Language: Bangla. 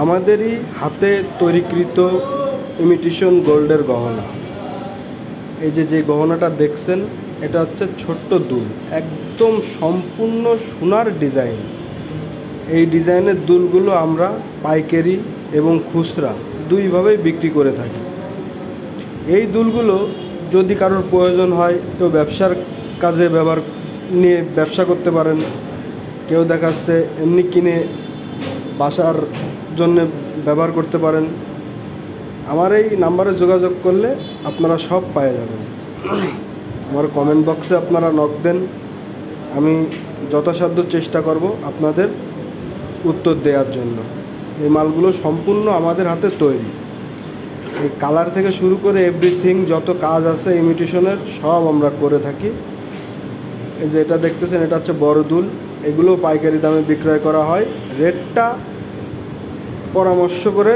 আমাদেরই হাতে তৈরিকৃত ইমিটেশন গোল্ডের গহনা। এই যে গহনাটা দেখছেন, এটা হচ্ছে ছোট্ট দুল, একদম সম্পূর্ণ সোনার ডিজাইন। এই ডিজাইনের দুলগুলো আমরা পাইকারি এবং খুচরা দুইভাবেই বিক্রি করে থাকি। এই দুলগুলো যদি কারোর প্রয়োজন হয়, কেউ ব্যবসার কাজে নিয়ে ব্যবসা করতে পারেন, কেউ দেখাচ্ছে এমনি কিনে বাসার জন্য ব্যবহার করতে পারেন। আমার এই নাম্বারে যোগাযোগ করলে আপনারা সব পেয়ে যাবেন। আমার কমেন্ট বক্সে আপনারা নক দেন, আমি যথাসাধ্য চেষ্টা করব আপনাদের উত্তর দেওয়ার জন্য। এই মালগুলো সম্পূর্ণ আমাদের হাতে তৈরি। এই কালার থেকে শুরু করে এভরিথিং, যত কাজ আছে ইমিটেশনের, সব আমরা করে থাকি। এই যে এটা দেখতেছেন, এটা হচ্ছে বড় দুল। এগুলো পাইকারি দামে বিক্রয় করা হয়। রেটটা পরামর্শ করে